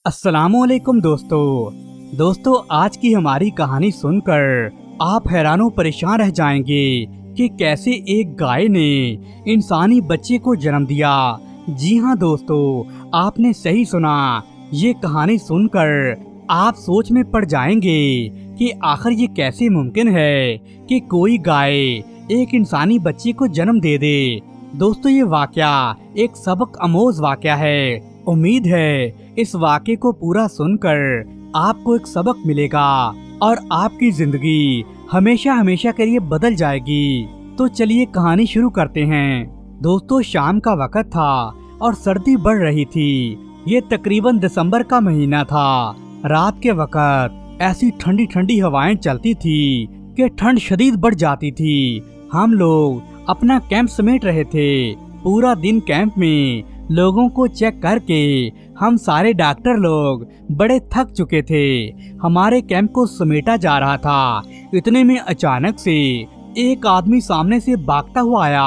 अस्सलाम वालेकुम दोस्तों, आज की हमारी कहानी सुनकर आप हैरानों परेशान रह जाएंगे कि कैसे एक गाय ने इंसानी बच्चे को जन्म दिया। जी हाँ दोस्तों, आपने सही सुना। ये कहानी सुनकर आप सोच में पड़ जाएंगे कि आखिर ये कैसे मुमकिन है कि कोई गाय एक इंसानी बच्चे को जन्म दे दे। दोस्तों, ये वाकया एक सबक आमोज वाकया है। उम्मीद है इस वाक़े को पूरा सुनकर आपको एक सबक मिलेगा और आपकी जिंदगी हमेशा हमेशा के लिए बदल जाएगी। तो चलिए कहानी शुरू करते हैं। दोस्तों, शाम का वक्त था और सर्दी बढ़ रही थी। ये तकरीबन दिसंबर का महीना था। रात के वक्त ऐसी ठंडी ठंडी हवाएं चलती थी कि ठंड शदीद बढ़ जाती थी। हम लोग अपना कैंप समेट रहे थे। पूरा दिन कैंप में लोगों को चेक करके हम सारे डॉक्टर लोग बड़े थक चुके थे। हमारे कैंप को समेटा जा रहा था। इतने में अचानक से एक आदमी सामने से भागता हुआ आया।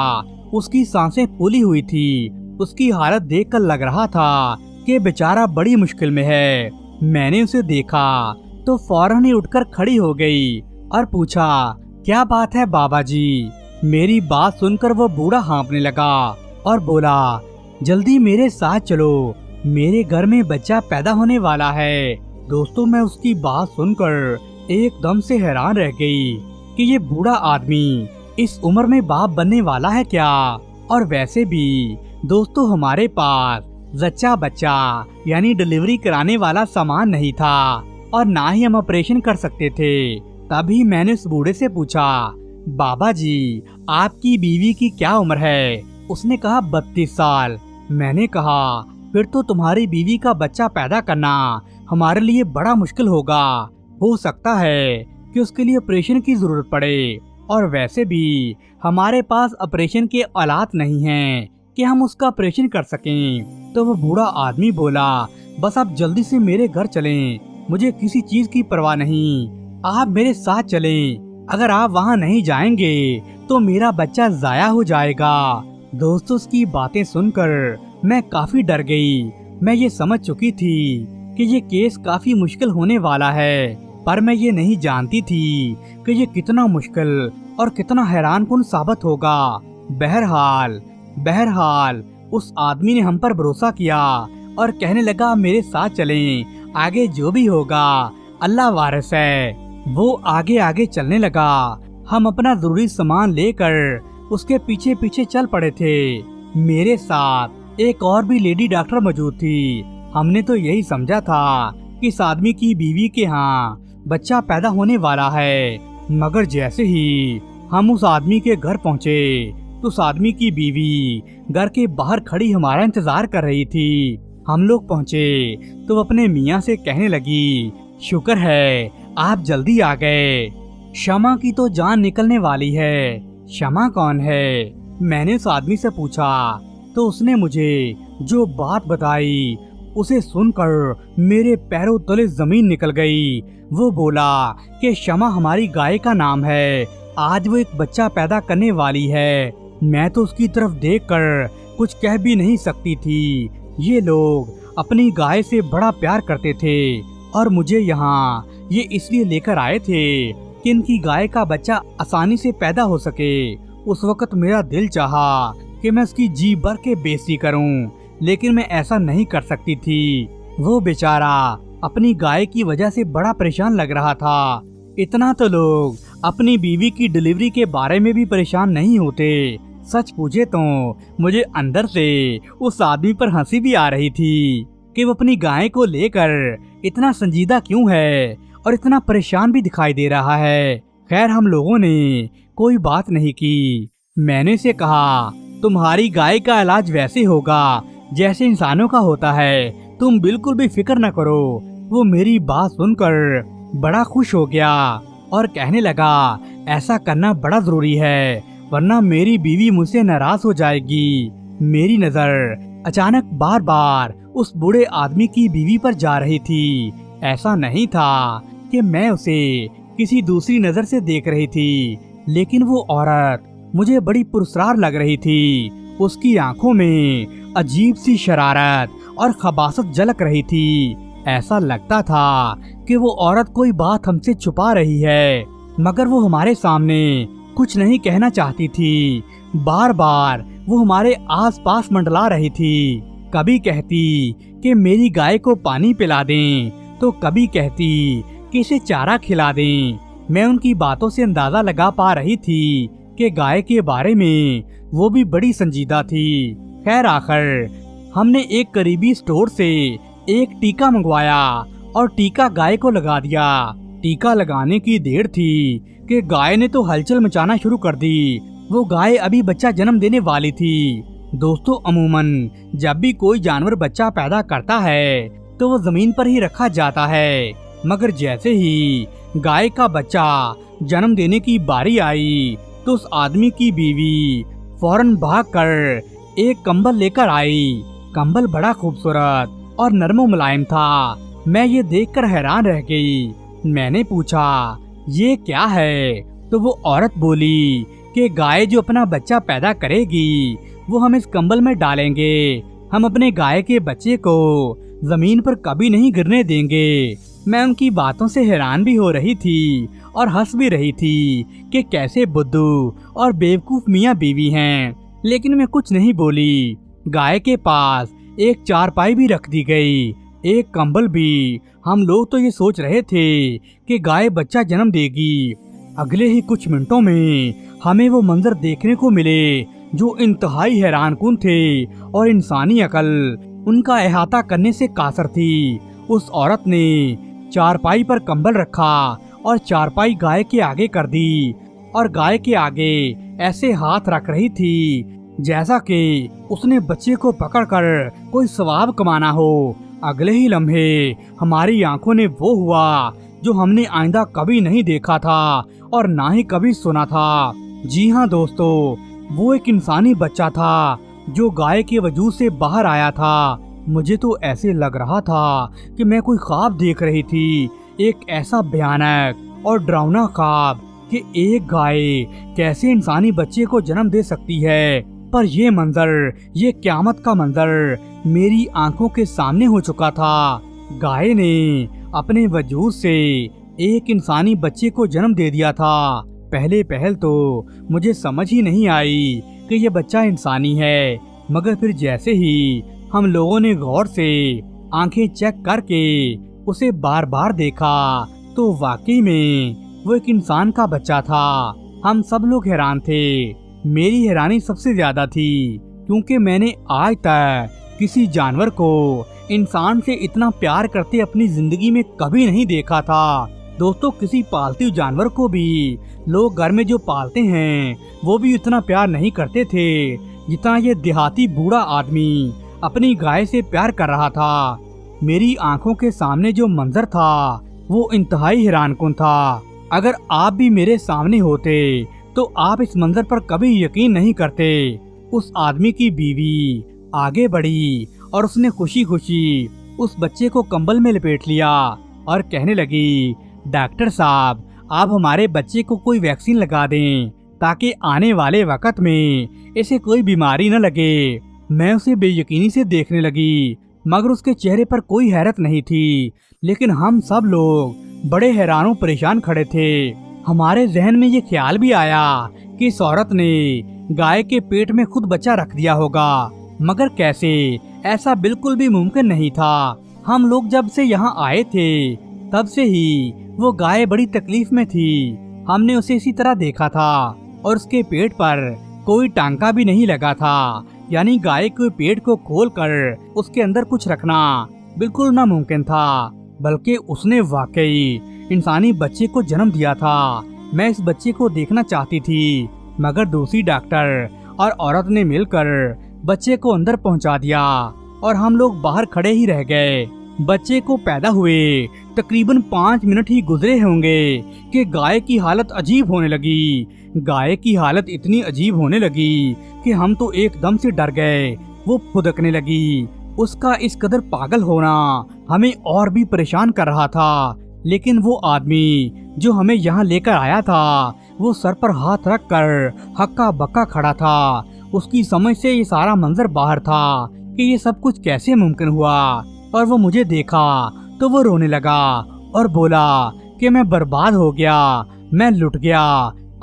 उसकी सांसें फूली हुई थी। उसकी हालत देखकर लग रहा था कि बेचारा बड़ी मुश्किल में है। मैंने उसे देखा तो फौरन ही उठकर खड़ी हो गई और पूछा, क्या बात है बाबा जी? मेरी बात सुनकर वो बूढ़ा हाँफने लगा और बोला, जल्दी मेरे साथ चलो, मेरे घर में बच्चा पैदा होने वाला है। दोस्तों, मैं उसकी बात सुनकर एकदम से हैरान रह गई कि ये बूढ़ा आदमी इस उम्र में बाप बनने वाला है क्या? और वैसे भी दोस्तों, हमारे पास जच्चा बच्चा यानी डिलीवरी कराने वाला सामान नहीं था और ना ही हम ऑपरेशन कर सकते थे। तभी मैंने उस बूढ़े से पूछा, बाबा जी, आपकी बीवी की क्या उम्र है? उसने कहा 32 साल। मैंने कहा, फिर तो तुम्हारी बीवी का बच्चा पैदा करना हमारे लिए बड़ा मुश्किल होगा। हो सकता है कि उसके लिए ऑपरेशन की जरूरत पड़े और वैसे भी हमारे पास ऑपरेशन के आलात नहीं हैं कि हम उसका ऑपरेशन कर सकें। तो वो बूढ़ा आदमी बोला, बस आप जल्दी से मेरे घर चलें, मुझे किसी चीज की परवाह नहीं, आप मेरे साथ चलें। अगर आप वहाँ नहीं जाएंगे तो मेरा बच्चा जाया हो जाएगा। दोस्तों, उसकी बातें सुनकर मैं काफी डर गई। मैं ये समझ चुकी थी कि ये केस काफी मुश्किल होने वाला है, पर मैं ये नहीं जानती थी कि ये कितना मुश्किल और कितना हैरानकुन साबित होगा। बहरहाल उस आदमी ने हम पर भरोसा किया और कहने लगा, मेरे साथ चलें, आगे जो भी होगा अल्लाह वारिस है। वो आगे आगे चलने लगा। हम अपना जरूरी सामान लेकर उसके पीछे पीछे चल पड़े थे। मेरे साथ एक और भी लेडी डॉक्टर मौजूद थी। हमने तो यही समझा था कि इस आदमी की बीवी के यहाँ बच्चा पैदा होने वाला है, मगर जैसे ही हम उस आदमी के घर पहुँचे तो उस आदमी की बीवी घर के बाहर खड़ी हमारा इंतजार कर रही थी। हम लोग पहुँचे तो अपने मियाँ से कहने लगी, शुक्र है आप जल्दी आ गए, शमा की तो जान निकलने वाली है। शमा कौन है? मैंने उस आदमी से पूछा तो उसने मुझे जो बात बताई उसे सुनकर मेरे पैरों तले जमीन निकल गई। वो बोला कि शमा हमारी गाय का नाम है, आज वो एक बच्चा पैदा करने वाली है। मैं तो उसकी तरफ देखकर कुछ कह भी नहीं सकती थी। ये लोग अपनी गाय से बड़ा प्यार करते थे और मुझे यहाँ ये इसलिए लेकर आए थे कि इनकी गाय का बच्चा आसानी से पैदा हो सके। उस वक्त मेरा दिल चाहा कि मैं उसकी जी भर के बेइज्जती करूं, लेकिन मैं ऐसा नहीं कर सकती थी। वो बेचारा अपनी गाय की वजह से बड़ा परेशान लग रहा था। इतना तो लोग अपनी बीवी की डिलीवरी के बारे में भी परेशान नहीं होते। सच पूछे तो मुझे अंदर से उस आदमी पर हंसी भी आ रही थी कि वो अपनी गाय को लेकर इतना संजीदा क्यों है और इतना परेशान भी दिखाई दे रहा है। खैर, हम लोगों ने कोई बात नहीं की। मैंने से कहा, तुम्हारी गाय का इलाज वैसे होगा जैसे इंसानों का होता है, तुम बिल्कुल भी फिक्र न करो। वो मेरी बात सुनकर बड़ा खुश हो गया और कहने लगा, ऐसा करना बड़ा जरूरी है, वरना मेरी बीवी मुझसे नाराज हो जाएगी। मेरी नजर अचानक बार बार उस बूढ़े आदमी की बीवी पर जा रही थी। ऐसा नहीं था कि मैं उसे किसी दूसरी नजर से देख रही थी, लेकिन वो औरत मुझे बड़ी पुरस्कार लग रही थी। उसकी आंखों में अजीब सी शरारत और खबासत झलक रही थी। ऐसा लगता था कि वो औरत कोई बात हमसे छुपा रही है, मगर वो हमारे सामने कुछ नहीं कहना चाहती थी। बार बार वो हमारे आसपास मंडला रही थी। कभी कहती कि मेरी गाय को पानी पिला दें, तो कभी कहती कि इसे चारा खिला दें। मैं उनकी बातों से अंदाजा लगा पा रही थी कि गाय के बारे में वो भी बड़ी संजीदा थी। खैर आखिर हमने एक करीबी स्टोर से एक टीका मंगवाया और टीका गाय को लगा दिया। टीका लगाने की देर थी कि गाय ने तो हलचल मचाना शुरू कर दी। वो गाय अभी बच्चा जन्म देने वाली थी। दोस्तों, अमूमन जब भी कोई जानवर बच्चा पैदा करता है तो वो जमीन पर ही रखा जाता है, मगर जैसे ही गाय का बच्चा जन्म देने की बारी आई तो उस आदमी की बीवी फौरन भागकर एक कंबल लेकर आई। कंबल बड़ा खूबसूरत और नरम मुलायम था। मैं ये देखकर हैरान रह गई। मैंने पूछा, ये क्या है? तो वो औरत बोली कि गाय जो अपना बच्चा पैदा करेगी वो हम इस कंबल में डालेंगे। हम अपने गाय के बच्चे को जमीन पर कभी नहीं गिरने देंगे। मैं उनकी बातों से हैरान भी हो रही थी और हंस भी रही थी कि कैसे बुद्धू और बेवकूफ मियाँ बीवी हैं, लेकिन मैं कुछ नहीं बोली। गाय के पास एक चारपाई भी रख दी गई, एक कंबल भी। हम लोग तो ये सोच रहे थे कि गाय बच्चा जन्म देगी। अगले ही कुछ मिनटों में हमें वो मंजर देखने को मिले जो इंतहाई हैरानकुन थे और इंसानी अकल उनका अहाता करने से कासर थी। उस औरत ने चारपाई पर कंबल रखा और चारपाई गाय के आगे कर दी और गाय के आगे ऐसे हाथ रख रही थी जैसा कि उसने बच्चे को पकड़कर कोई सवाब कमाना हो। अगले ही लम्हे हमारी आंखों ने वो हुआ जो हमने आइंदा कभी नहीं देखा था और ना ही कभी सुना था। जी हाँ दोस्तों, वो एक इंसानी बच्चा था जो गाय के वजूद से बाहर आया था। मुझे तो ऐसे लग रहा था कि मैं कोई ख्वाब देख रही थी, एक ऐसा भयानक और डरावना ख्वाब कि एक गाय कैसे इंसानी बच्चे को जन्म दे सकती है। पर ये मंजर, ये क़यामत का मंजर मेरी आंखों के सामने हो चुका था। गाय ने अपने वजूद से एक इंसानी बच्चे को जन्म दे दिया था। पहले पहल तो मुझे समझ ही नहीं आई कि ये बच्चा इंसानी है, मगर फिर जैसे ही हम लोगों ने गौर से आंखें चेक करके उसे बार बार देखा तो वाकई में वो एक इंसान का बच्चा था। हम सब लोग हैरान थे। मेरी हैरानी सबसे ज्यादा थी क्योंकि मैंने आज तक किसी जानवर को इंसान से इतना प्यार करते अपनी जिंदगी में कभी नहीं देखा था। दोस्तों, किसी पालतू जानवर को भी लोग घर में जो पालते हैं वो भी इतना प्यार नहीं करते थे जितना ये देहाती बूढ़ा आदमी अपनी गाय से प्यार कर रहा था। मेरी आंखों के सामने जो मंजर था वो इंतहाई हैरानकुन था। अगर आप भी मेरे सामने होते तो आप इस मंजर पर कभी यकीन नहीं करते। उस आदमी की बीवी आगे बढ़ी और उसने खुशी खुशी उस बच्चे को कंबल में लपेट लिया और कहने लगी, डॉक्टर साहब, आप हमारे बच्चे को कोई वैक्सीन लगा दें ताकि आने वाले वक्त में इसे कोई बीमारी न लगे। मैं उसे बेयकीनी से देखने लगी, मगर उसके चेहरे पर कोई हैरत नहीं थी। लेकिन हम सब लोग बड़े हैरानों परेशान खड़े थे। हमारे जहन में ये ख्याल भी आया कि इस औरत ने गाय के पेट में खुद बच्चा रख दिया होगा, मगर कैसे? ऐसा बिल्कुल भी मुमकिन नहीं था। हम लोग जब से यहाँ आए थे तब से ही वो गाय बड़ी तकलीफ में थी। हमने उसे इसी तरह देखा था और उसके पेट पर कोई टांका भी नहीं लगा था, यानी गाय के पेट को खोलकर उसके अंदर कुछ रखना बिल्कुल नामुमकिन था। बल्कि उसने वाकई इंसानी बच्चे को जन्म दिया था। मैं इस बच्चे को देखना चाहती थी, मगर दूसरी डॉक्टर और औरत ने मिलकर बच्चे को अंदर पहुंचा दिया और हम लोग बाहर खड़े ही रह गए। बच्चे को पैदा हुए तकरीबन 5 मिनट ही गुजरे होंगे कि गाय की हालत अजीब होने लगी। गाय की हालत इतनी अजीब होने लगी कि हम तो एकदम से डर गए। वो फुदकने लगी। उसका इस कदर पागल होना हमें और भी परेशान कर रहा था। लेकिन वो आदमी जो हमें यहाँ लेकर आया था वो सर पर हाथ रख कर हक्का बक्का खड़ा था। उसकी समझ से ये सारा मंजर बाहर था कि ये सब कुछ कैसे मुमकिन हुआ। और वो मुझे देखा तो वो रोने लगा और बोला कि मैं बर्बाद हो गया, मैं लुट गया।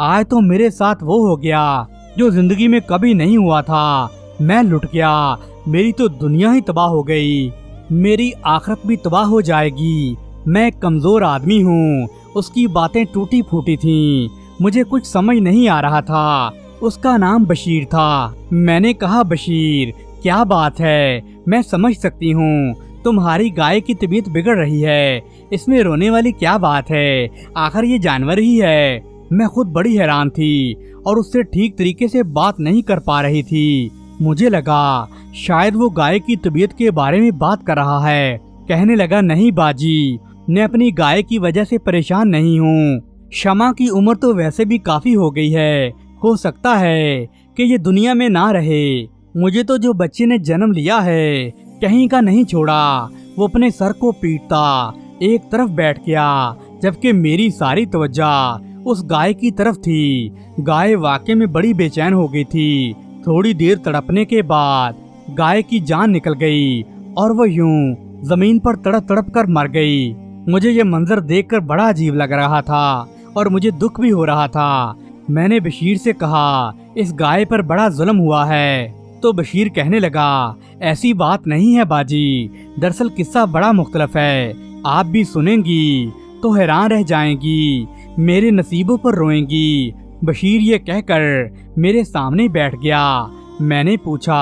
आज तो मेरे साथ वो हो गया जो जिंदगी में कभी नहीं हुआ था। मैं लुट गया, मेरी तो दुनिया ही तबाह हो गई, मेरी आखिरत भी तबाह हो जाएगी। मैं एक कमजोर आदमी हूँ। उसकी बातें टूटी फूटी थीं, मुझे कुछ समझ नहीं आ रहा था। उसका नाम बशीर था। मैंने कहा, बशीर क्या बात है, मैं समझ सकती हूँ तुम्हारी गाय की तबीयत बिगड़ रही है, इसमें रोने वाली क्या बात है, आखिर ये जानवर ही है। मैं खुद बड़ी हैरान थी और उससे ठीक तरीके से बात नहीं कर पा रही थी। मुझे लगा शायद वो गाय की तबीयत के बारे में बात कर रहा है। कहने लगा, नहीं बाजी, मैं अपनी गाय की वजह से परेशान नहीं हूँ। शमा की उम्र तो वैसे भी काफी हो गई है, हो सकता है कि ये दुनिया में ना रहे। मुझे तो जो बच्चे ने जन्म लिया है कहीं का नहीं छोड़ा। वो अपने सर को पीटता एक तरफ बैठ गया, जबकि मेरी सारी तवज्जो उस गाय की तरफ थी। गाय वाकई में बड़ी बेचैन हो गई थी। थोड़ी देर तड़पने के बाद गाय की जान निकल गई और वो यूं जमीन पर तड़प तड़प कर मर गई। मुझे ये मंजर देखकर बड़ा अजीब लग रहा था और मुझे दुख भी हो रहा था। मैंने बशीर से कहा, इस गाय पर बड़ा जुल्म हुआ है। तो बशीर कहने लगा, ऐसी बात नहीं है बाजी, दरअसल किस्सा बड़ा मुख्तलिफ है। आप भी सुनेंगी तो हैरान रह जाएंगी, मेरे नसीबों पर रोएंगी। बशीर ये कहकर मेरे सामने बैठ गया। मैंने पूछा,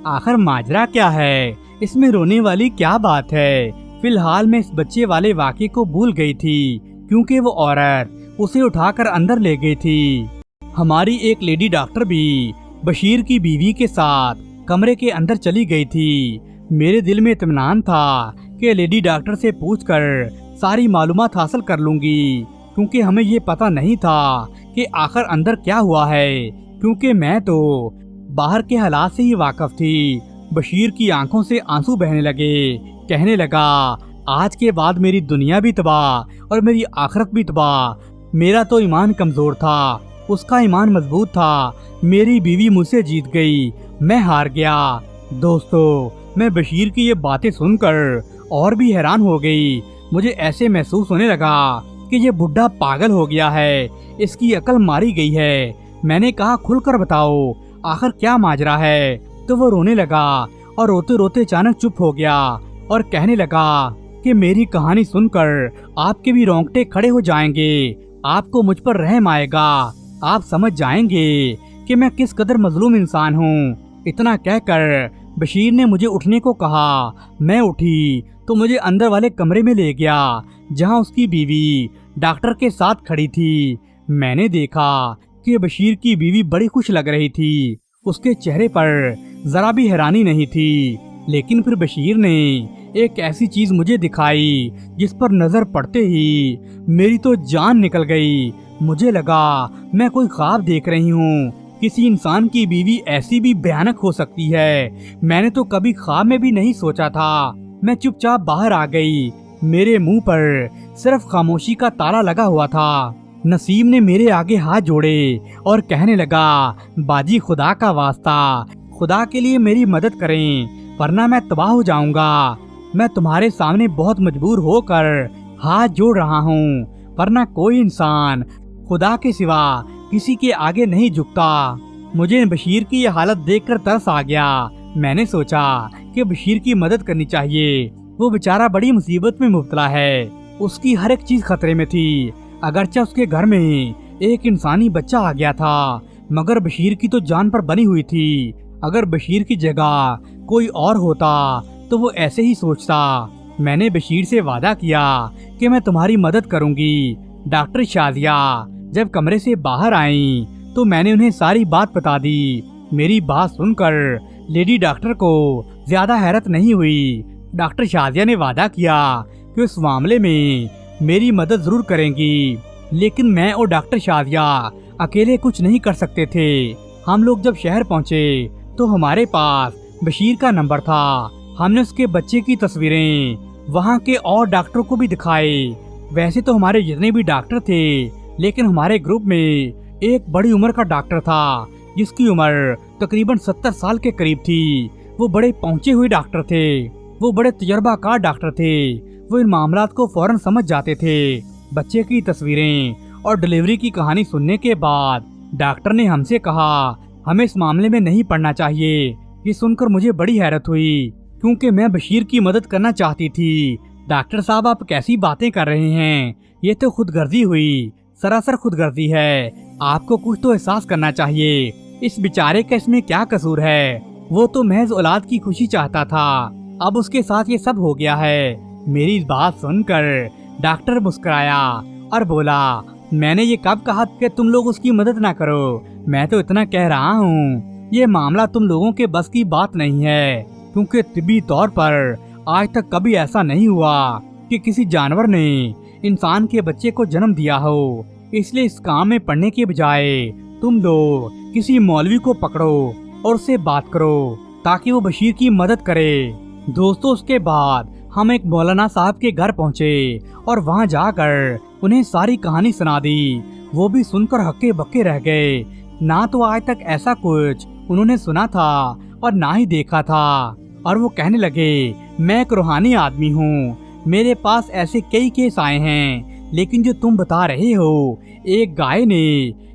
आखिर माजरा क्या है, इसमें रोने वाली क्या बात है। फिलहाल मैं इस बच्चे वाले वाक़े को भूल गई थी, क्योंकि वो औरत उसे उठाकर अंदर ले गई थी। हमारी एक लेडी डॉक्टर भी बशीर की बीवी के साथ कमरे के अंदर चली गई थी। मेरे दिल में इत्मीनान था कि लेडी डॉक्टर से पूछकर सारी मालूमात हासिल कर लूंगी, क्योंकि हमें ये पता नहीं था कि आखिर अंदर क्या हुआ है, क्योंकि मैं तो बाहर के हालात से ही वाकिफ थी। बशीर की आंखों से आंसू बहने लगे। कहने लगा, आज के बाद मेरी दुनिया भी तबाह और मेरी आखिरत भी तबाह। मेरा तो ईमान कमजोर था, उसका ईमान मजबूत था। मेरी बीवी मुझसे जीत गई, मैं हार गया। दोस्तों, मैं बशीर की ये बातें सुनकर और भी हैरान हो गई। मुझे ऐसे महसूस होने लगा कि ये बुढ़ा पागल हो गया है, इसकी अकल मारी गई है। मैंने कहा, खुलकर बताओ आखिर क्या माजरा है। तो वो रोने लगा और रोते रोते अचानक चुप हो गया और कहने लगा कि मेरी कहानी सुनकर आपके भी रोंगटे खड़े हो जाएंगे, आपको मुझ पर रहम आएगा, आप समझ जाएंगे कि मैं किस कदर मजलूम इंसान हूँ। इतना कहकर बशीर ने मुझे उठने को कहा। मैं उठी तो मुझे अंदर वाले कमरे में ले गया, जहाँ उसकी बीवी डॉक्टर के साथ खड़ी थी। मैंने देखा कि बशीर की बीवी बड़ी खुश लग रही थी, उसके चेहरे पर जरा भी हैरानी नहीं थी। लेकिन फिर बशीर ने एक ऐसी चीज मुझे दिखाई जिस पर नजर पड़ते ही मेरी तो जान निकल गई। मुझे लगा मैं कोई ख्वाब देख रही हूँ। किसी इंसान की बीवी ऐसी भी भयानक हो सकती है, मैंने तो कभी ख्वाब में भी नहीं सोचा था। मैं चुपचाप बाहर आ गई। मेरे मुंह पर सिर्फ खामोशी का ताला लगा हुआ था। नसीम ने मेरे आगे हाथ जोड़े और कहने लगा, बाजी खुदा का वास्ता, खुदा के लिए मेरी मदद करें, वरना मैं तबाह हो जाऊंगा। मैं तुम्हारे सामने बहुत मजबूर होकर हाथ जोड़ रहा हूँ, वरना कोई इंसान खुदा के सिवा किसी के आगे नहीं झुकता। मुझे बशीर की ये हालत देखकर तरस आ गया। मैंने सोचा कि बशीर की मदद करनी चाहिए, वो बेचारा बड़ी मुसीबत में मुब्तला है, उसकी हर एक चीज खतरे में थी। अगरचे उसके घर में एक इंसानी बच्चा आ गया था, मगर बशीर की तो जान पर बनी हुई थी। अगर बशीर की जगह कोई और होता तो वो ऐसे ही सोचता। मैंने बशीर से वादा किया कि मैं तुम्हारी मदद करूंगी। डॉक्टर शाजिया जब कमरे से बाहर आई तो मैंने उन्हें सारी बात बता दी। मेरी बात सुनकर लेडी डॉक्टर को ज्यादा हैरत नहीं हुई। डॉक्टर शाजिया ने वादा किया कि उस मामले में मेरी मदद जरूर करेंगी, लेकिन मैं और डॉक्टर शाजिया अकेले कुछ नहीं कर सकते थे। हम लोग जब शहर पहुंचे तो हमारे पास बशीर का नंबर था। हमने उसके बच्चे की तस्वीरें वहां के और डॉक्टरों को भी दिखाए। वैसे तो हमारे जितने भी डॉक्टर थे, लेकिन हमारे ग्रुप में एक बड़ी उम्र का डॉक्टर था जिसकी उम्र तकरीबन 70 साल के करीब थी। वो बड़े पहुंचे हुए डॉक्टर थे, वो बड़े तजर्बाकार डॉक्टर थे। वो इन मामलात को फौरन समझ जाते थे। बच्चे की तस्वीरें और डिलीवरी की कहानी सुनने के बाद डॉक्टर ने हमसे कहा हमें इस मामले में नहीं पड़ना चाहिए। ये सुनकर मुझे बड़ी हैरत हुई, क्योंकि मैं बशीर की मदद करना चाहती थी। डॉक्टर साहब, आप कैसी बातें कर रहे हैं? ये तो खुदगर्जी हुई, सरासर खुदगर्जी है। आपको कुछ तो एहसास करना चाहिए। इस बेचारे का इसमें क्या कसूर है? वो तो महज औलाद की खुशी चाहता था, अब उसके साथ ये सब हो गया है। मेरी इस बात सुनकर डॉक्टर मुस्कुराया और बोला, मैंने ये कब कहा कि तुम लोग उसकी मदद ना करो? मैं तो इतना कह रहा हूँ, ये मामला तुम लोगों के बस की बात नहीं है, क्योंकि तिब्बी तौर पर आज तक कभी ऐसा नहीं हुआ कि किसी जानवर ने इंसान के बच्चे को जन्म दिया हो। इसलिए इस काम में पड़ने के बजाय तुम लोग किसी मौलवी को पकड़ो और उससे बात करो ताकि वो बशीर की मदद करे। दोस्तों, उसके बाद हम एक मौलाना साहब के घर पहुँचे और वहाँ जाकर उन्हें सारी कहानी सुना दी। वो भी सुनकर हक्के बक्के रह गए। ना तो आज तक ऐसा कुछ उन्होंने सुना था और ना ही देखा था। और वो कहने लगे, मैं एक रूहानी आदमी हूँ, मेरे पास ऐसे कई केस आए हैं, लेकिन जो तुम बता रहे हो एक गाय ने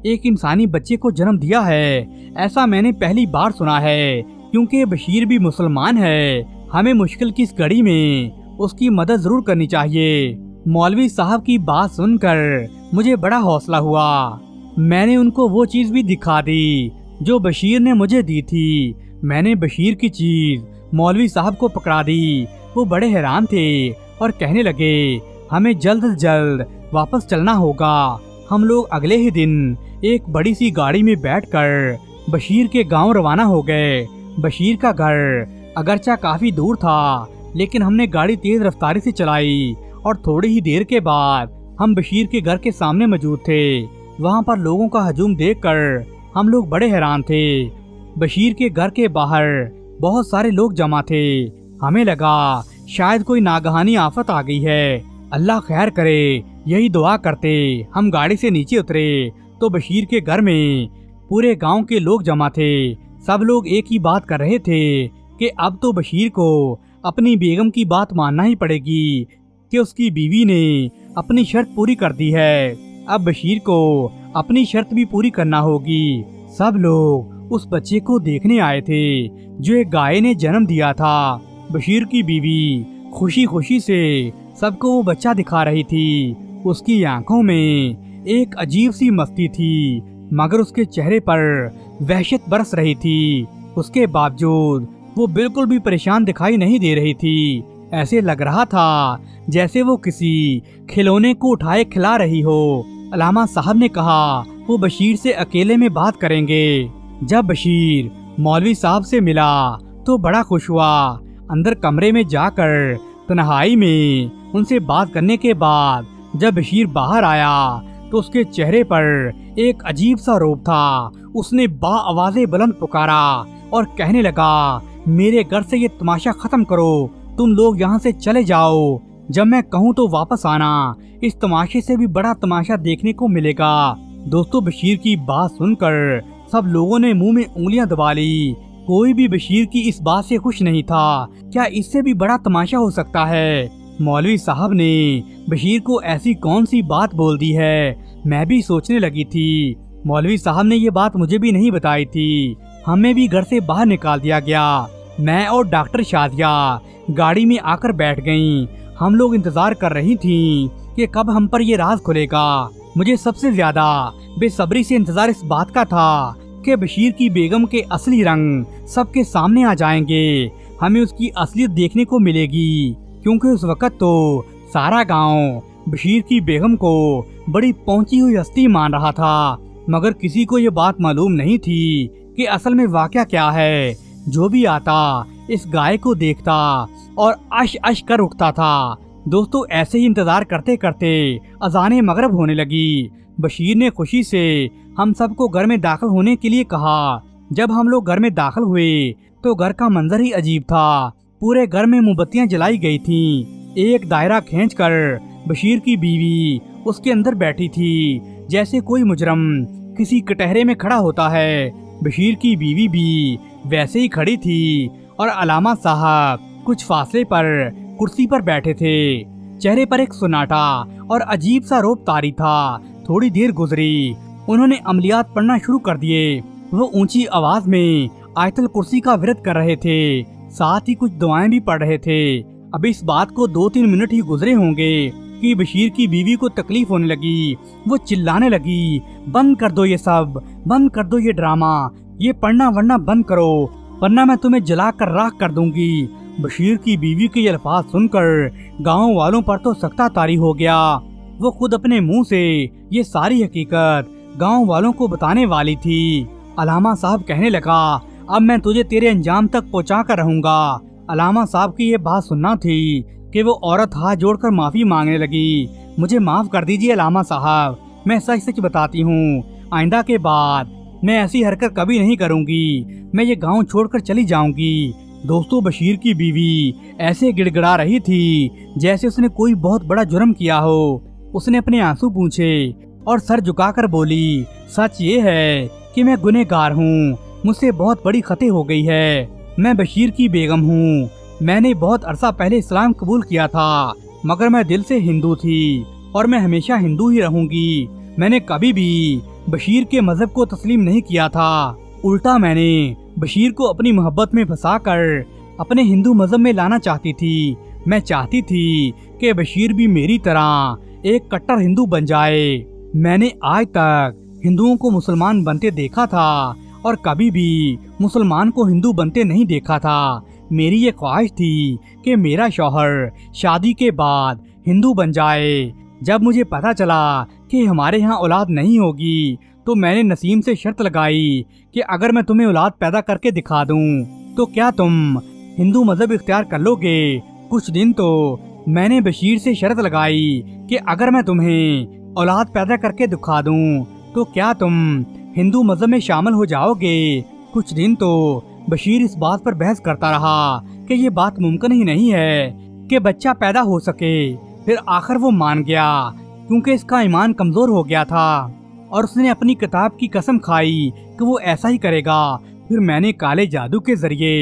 एक इंसानी बच्चे को जन्म दिया है, ऐसा मैंने पहली बार सुना है। क्योंकि बशीर भी मुसलमान है, हमें मुश्किल की इस घड़ी में उसकी मदद जरूर करनी चाहिए। मौलवी साहब की बात सुनकर मुझे बड़ा हौसला हुआ। मैंने उनको वो चीज भी दिखा दी जो बशीर ने मुझे दी थी। मैंने बशीर की चीज मौलवी साहब को पकड़ा दी। वो बड़े हैरान थे और कहने लगे, हमें जल्द से जल्द वापस चलना होगा। हम लोग अगले ही दिन एक बड़ी सी गाड़ी में बैठकर बशीर के गांव रवाना हो गए। बशीर का घर अगरचा काफी दूर था, लेकिन हमने गाड़ी तेज रफ्तारी से चलाई और थोड़ी ही देर के बाद हम बशीर के घर के सामने मौजूद थे। वहाँ पर लोगों का हजूम देखकर हम लोग बड़े हैरान थे। बशीर के घर के बाहर बहुत सारे लोग जमा थे। हमें लगा शायद कोई नागहानी आफत आ गई है, अल्लाह खैर करे, यही दुआ करते हम गाड़ी से नीचे उतरे तो बशीर के घर में पूरे गांव के लोग जमा थे। सब लोग एक ही बात कर रहे थे कि अब तो बशीर को अपनी बेगम की बात मानना ही पड़ेगी कि उसकी बीवी ने अपनी शर्त पूरी कर दी है। अब बशीर को अपनी शर्त भी पूरी करना होगी। सब लोग उस बच्चे को देखने आए थे जो एक गाय ने जन्म दिया था। बशीर की बीवी खुशी खुशी से सबको वो बच्चा दिखा रही थी। उसकी आंखों में एक अजीब सी मस्ती थी, मगर उसके चेहरे पर वहशत बरस रही थी। उसके बावजूद वो बिल्कुल भी परेशान दिखाई नहीं दे रही थी। ऐसे लग रहा था जैसे वो किसी खिलौने को उठाए खिला रही हो। अलामा साहब ने कहा वो बशीर से अकेले में बात करेंगे। जब बशीर मौलवी साहब से मिला तो बड़ा खुश हुआ। अंदर कमरे में जाकर तन्हाई में उनसे बात करने के बाद जब बशीर बाहर आया तो उसके चेहरे पर एक अजीब सा रोब था। उसने बाआवाज़े बुलंद पुकारा और कहने लगा, मेरे घर से ये तमाशा खत्म करो, तुम लोग यहाँ से चले जाओ। जब मैं कहूँ तो वापस आना, इस तमाशे से भी बड़ा तमाशा देखने को मिलेगा। दोस्तों, बशीर की बात सुनकर सब लोगों ने मुंह में उंगलियां दबा ली। कोई भी बशीर की इस बात से खुश नहीं था। क्या इससे भी बड़ा तमाशा हो सकता है? मौलवी साहब ने बशीर को ऐसी कौन सी बात बोल दी है, मैं भी सोचने लगी थी। मौलवी साहब ने ये बात मुझे भी नहीं बताई थी। हमें भी घर से बाहर निकाल दिया गया। मैं और डॉक्टर शादिया गाड़ी में आकर बैठ गईं। हम लोग इंतजार कर रही थीं कि कब हम पर ये राज खुलेगा। मुझे सबसे ज्यादा बेसब्री से इंतजार इस बात का था कि बशीर की बेगम के असली रंग सबके सामने आ जाएंगे। हमें उसकी असलियत देखने को मिलेगी, क्योंकि उस वक्त तो सारा गांव बशीर की बेगम को बड़ी पहुंची हुई हस्ती मान रहा था। मगर किसी को ये बात मालूम नहीं थी कि असल में वाकया क्या है। जो भी आता इस गाय को देखता और अश अश कर उठता था। दोस्तों, ऐसे ही इंतजार करते करते अजाने मगरिब होने लगी। बशीर ने खुशी से हम सबको घर में दाखिल होने के लिए कहा। जब हम लोग घर में दाखिल हुए तो घर का मंजर ही अजीब था। पूरे घर में मोमबत्तियां जलाई गई थीं। एक दायरा खींचकर बशीर की बीवी उसके अंदर बैठी थी, जैसे कोई मुजरम किसी कटहरे में खड़ा होता है। बशीर की बीवी भी वैसे ही खड़ी थी। थी। और अलामा साहब कुछ फासले पर कुर्सी पर बैठे थे। चेहरे पर एक सुनाटा और अजीब सा रोब तारी था। थोड़ी देर गुजरी, उन्होंने अमलियात पढ़ना शुरू कर दिए। वो ऊंची आवाज में आयतल कुर्सी का विरद कर रहे थे, साथ ही कुछ दुआएं भी पढ़ रहे थे। अब इस बात को 2-3 मिनट ही गुजरे होंगे कि बशीर की बीवी को तकलीफ होने लगी। वो चिल्लाने लगी, बंद कर दो ये सब, बंद कर दो ये ड्रामा, ये पढ़ना वरना बंद करो, वरना मैं तुम्हें जला कर राख कर दूंगी। बशीर की बीवी के ये अल्फाज सुनकर गांव वालों पर तो सख्ता तारी हो गया। वो खुद अपने मुंह से ये सारी हकीकत गांव वालों को बताने वाली थी। अलामा साहब कहने लगा, अब मैं तुझे तेरे अंजाम तक पहुंचा कर रहूंगा। अलामा साहब की ये बात सुनना थी कि वो औरत हाथ जोड़कर माफी मांगने लगी। मुझे माफ कर दीजिए अलामा साहब, मैं सच सच बताती हूँ, आइंदा के बाद मैं ऐसी हरकत कभी नहीं करूँगी। मैं ये गांव छोड़कर चली जाऊंगी। दोस्तों, बशीर की बीवी ऐसे गिड़गिड़ा रही थी जैसे उसने कोई बहुत बड़ा जुर्म किया हो। उसने अपने आंसू पूंछे और सर झुकाकर बोली, सच ये है कि मैं गुनहगार हूँ, मुझसे बहुत बड़ी खते हो गई है। मैं बशीर की बेगम हूँ। मैंने बहुत अरसा पहले इस्लाम कबूल किया था, मगर मैं दिल से हिंदू थी और मैं हमेशा हिंदू ही रहूंगी। मैंने कभी भी बशीर के मजहब को तस्लीम नहीं किया था। उल्टा मैंने बशीर को अपनी मोहब्बत में फंसाकर अपने हिंदू मजहब में लाना चाहती थी। मैं चाहती थी कि बशीर भी मेरी तरह एक कट्टर हिंदू बन जाए। मैंने आज तक हिंदुओं को मुसलमान बनते देखा था और कभी भी मुसलमान को हिंदू बनते नहीं देखा था। मेरी ये ख्वाहिश थी कि मेरा शौहर शादी के बाद हिंदू बन जाए। जब मुझे पता चला कि हमारे यहाँ औलाद नहीं होगी तो मैंने नसीम से शर्त लगाई कि अगर मैं तुम्हें औलाद पैदा करके दिखा दूं तो क्या तुम हिंदू मजहब इख्तियार कर लोगे। कुछ दिन तो मैंने बशीर से शर्त लगाई कि अगर मैं तुम्हें औलाद पैदा करके दिखा दूं तो क्या तुम हिंदू मजहब में शामिल हो जाओगे। कुछ दिन तो बशीर इस बात पर बहस करता रहा कि ये बात मुमकिन ही नहीं है कि बच्चा पैदा हो सके। फिर आखिर वो मान गया क्योंकि इसका ईमान कमजोर हो गया था और उसने अपनी किताब की कसम खाई कि वो ऐसा ही करेगा। फिर मैंने काले जादू के जरिए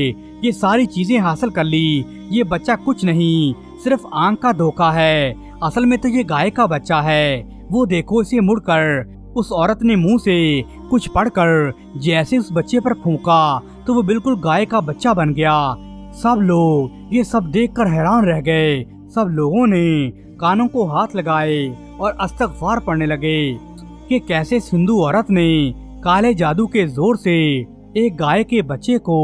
ये सारी चीजें हासिल कर ली। ये बच्चा कुछ नहीं, सिर्फ आंख का धोखा है। असल में तो ये गाय का बच्चा है। वो देखो, इसे मुड़कर उस औरत ने मुंह से कुछ पढ़कर जैसे उस बच्चे पर फूंका तो वो बिल्कुल गाय का बच्चा बन गया। सब लोग ये सब देखकर हैरान रह गए। सब लोगों ने कानों को हाथ लगाए और इस्तग़फ़ार पढ़ने लगे कि कैसे इस हिंदू औरत ने काले जादू के जोर से एक गाय के बच्चे को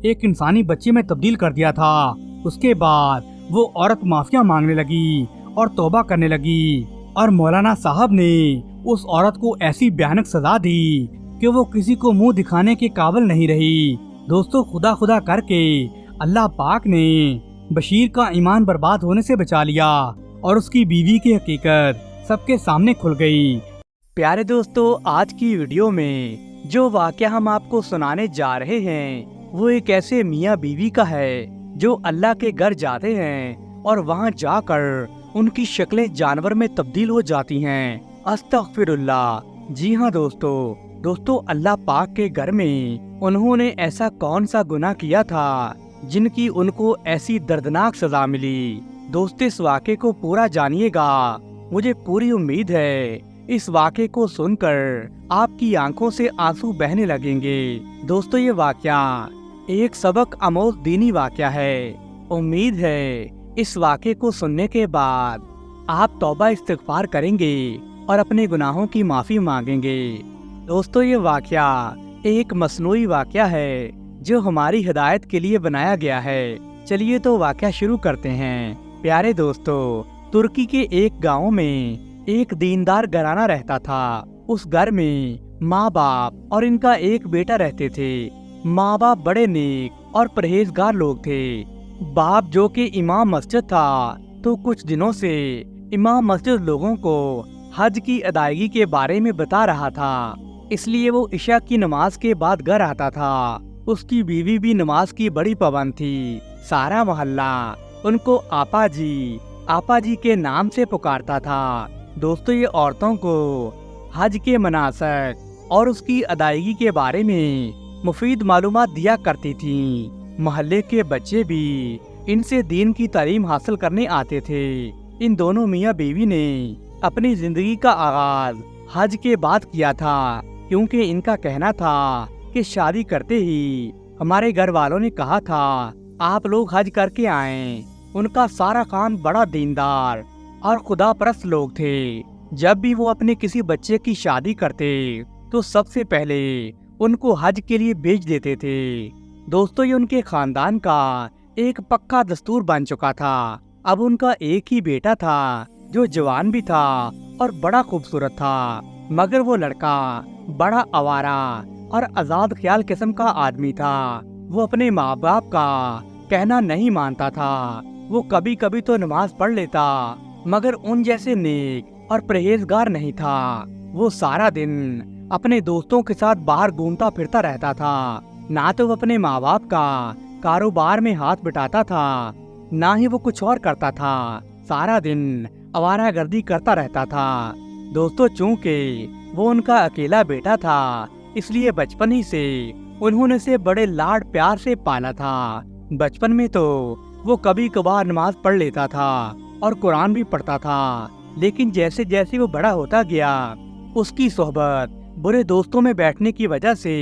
एक इंसानी बच्चे में तब्दील कर दिया था। उसके बाद वो औरत माफिया मांगने लगी और तौबा करने लगी और मौलाना साहब ने उस औरत को ऐसी भयानक सजा दी कि वो किसी को मुंह दिखाने के काबिल नहीं रही। दोस्तों, खुदा खुदा करके अल्लाह पाक ने बशीर का ईमान बर्बाद होने से बचा लिया और उसकी बीवी की हकीकत सबके सामने खुल गई। प्यारे दोस्तों, आज की वीडियो में जो वाकया हम आपको सुनाने जा रहे हैं वो एक ऐसे मियाँ बीवी का है जो अल्लाह के घर जाते हैं और वहाँ जाकर उनकी शक्लें जानवर में तब्दील हो जाती हैं। अस्तगफिरुल्लाह। जी हाँ दोस्तों, अल्लाह पाक के घर में उन्होंने ऐसा कौन सा गुनाह किया था जिनकी उनको ऐसी दर्दनाक सजा मिली। दोस्तों, इस वाक़े को पूरा जानिएगा। मुझे पूरी उम्मीद है इस वाक़े को सुनकर आपकी आंखों से आंसू बहने लगेंगे। दोस्तों, ये वाक़या एक सबक आमोज दीनी वाक़या है। उम्मीद है इस वाक़े को सुनने के बाद आप तौबा इस्तिग़फ़ार करेंगे और अपने गुनाहों की माफ़ी मांगेंगे। दोस्तों, ये वाक़या एक मसनूई वाक़या है जो हमारी हिदायत के लिए बनाया गया है। चलिए तो वाक़या शुरू करते हैं। प्यारे दोस्तों, तुर्की के एक गांव में एक दीनदार घराना रहता था। उस घर में माँ बाप और इनका एक बेटा रहते थे। माँ बाप बड़े नेक और परहेजगार लोग थे। बाप जो कि इमाम मस्जिद था तो कुछ दिनों से इमाम मस्जिद लोगों को हज की अदायगी के बारे में बता रहा था, इसलिए वो इशा की नमाज के बाद घर आता था। उसकी बीवी भी नमाज की बड़ी पाबंद थी। सारा मोहल्ला उनको आपा जी के नाम से पुकारता था। दोस्तों, ये औरतों को हज के मनासिक और उसकी अदायगी के बारे में मुफीद मालूमात दिया करती थी। मोहल्ले के बच्चे भी इनसे दीन की तालीम हासिल करने आते थे। इन दोनों मियाँ बीवी ने अपनी जिंदगी का आगाज हज के बाद किया था, क्योंकि इनका कहना था कि शादी करते ही हमारे घर वालों ने कहा था आप लोग हज करके आएं। उनका सारा खान बड़ा दीनदार और खुदा परस्त लोग थे। जब भी वो अपने किसी बच्चे की शादी करते तो सबसे पहले उनको हज के लिए भेज देते थे। दोस्तों, ये उनके खानदान का एक पक्का दस्तूर बन चुका था। अब उनका एक ही बेटा था जो जवान भी था और बड़ा खूबसूरत था, मगर वो लड़का बड़ा आवारा और आजाद ख्याल किस्म का आदमी था। वो अपने माँ बाप का कहना नहीं मानता था। वो कभी कभी तो नमाज पढ़ लेता, मगर उन जैसे नेक और परहेजगार नहीं था। वो सारा दिन अपने दोस्तों के साथ बाहर घूमता फिरता रहता था। ना तो वो अपने माँ बाप का कारोबार में हाथ बटाता था, ना ही वो कुछ और करता था। सारा दिन आवारागर्दी करता रहता था। दोस्तों, चूंकि वो उनका अकेला बेटा था, इसलिए बचपन ही से उन्होंने उसे बड़े लाड प्यार से पाला था। बचपन में तो वो कभी कभार नमाज पढ़ लेता था और कुरान भी पढ़ता था, लेकिन जैसे जैसे वो बड़ा होता गया, उसकी सोहबत बुरे दोस्तों में बैठने की वजह से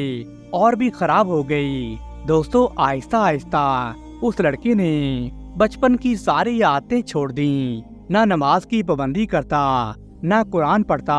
और भी खराब हो गई। दोस्तों, आहिस्ता आहिस्ता उस लड़के ने बचपन की सारी आदतें छोड़ दी। ना नमाज की पाबंदी करता, ना कुरान पढ़ता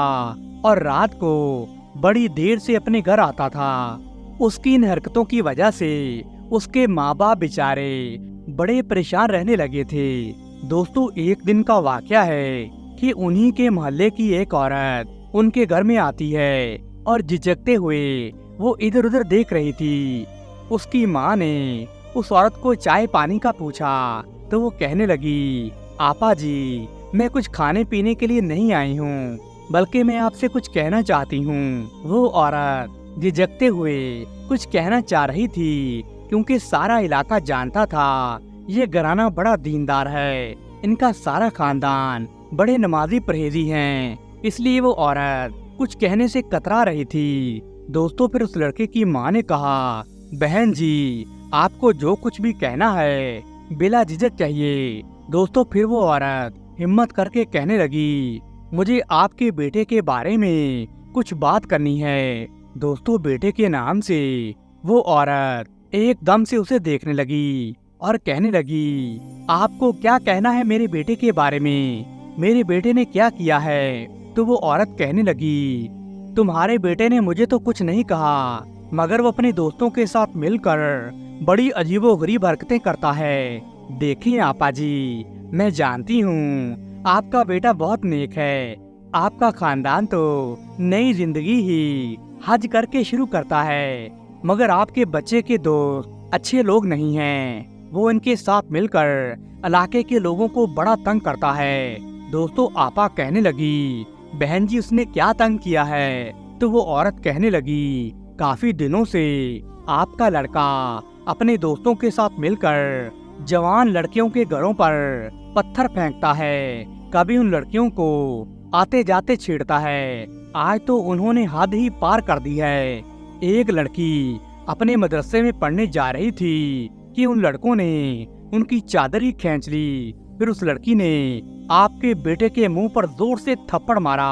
और रात को बड़ी देर से अपने घर आता था। उसकी इन हरकतों की वजह से उसके माँ बाप बेचारे बड़े परेशान रहने लगे थे। दोस्तों, एक दिन का वाकया है कि उन्हीं के मोहल्ले की एक औरत उनके घर में आती है और झिझकते हुए वो इधर उधर देख रही थी। उसकी माँ ने उस औरत को चाय पानी का पूछा तो वो कहने लगी, आपा जी, मैं कुछ खाने पीने के लिए नहीं आई हूँ, बल्कि मैं आपसे कुछ कहना चाहती हूँ। वो औरत झिझकते हुए कुछ कहना चाह रही थी, क्योंकि सारा इलाका जानता था ये घराना बड़ा दीनदार है, इनका सारा खानदान बड़े नमाजी परहेजी हैं, इसलिए वो औरत कुछ कहने से कतरा रही थी। दोस्तों, फिर उस लड़के की माँ ने कहा, बहन जी, आपको जो कुछ भी कहना है बिला झिझक कहिए। दोस्तों, फिर वो औरत हिम्मत करके कहने लगी, मुझे आपके बेटे के बारे में कुछ बात करनी है। दोस्तों, बेटे के नाम से वो औरत एकदम से उसे देखने लगी और कहने लगी, आपको क्या कहना है मेरे बेटे के बारे में? मेरे बेटे ने क्या किया है? तो वो औरत कहने लगी, तुम्हारे बेटे ने मुझे तो कुछ नहीं कहा, मगर वो अपने दोस्तों के साथ मिलकर बड़ी अजीबोगरीब हरकतें करता है। देखिए आपा जी, मैं जानती हूँ आपका बेटा बहुत नेक है। आपका खानदान तो नई जिंदगी ही हज करके शुरू करता है, मगर आपके बच्चे के दोस्त अच्छे लोग नहीं हैं। वो इनके साथ मिलकर इलाके के लोगों को बड़ा तंग करता है। दोस्तों, आपा कहने लगी, बहन जी, उसने क्या तंग किया है? तो वो औरत कहने लगी, काफी दिनों से आपका लड़का अपने दोस्तों के साथ मिलकर जवान लड़कियों के घरों पर पत्थर फेंकता है, कभी उन लड़कियों को आते जाते छेड़ता है। आज तो उन्होंने हद ही पार कर दी है। एक लड़की अपने मदरसे में पढ़ने जा रही थी कि उन लड़कों ने उनकी चादर ही खींच ली। फिर उस लड़की ने आपके बेटे के मुंह पर जोर से थप्पड़ मारा।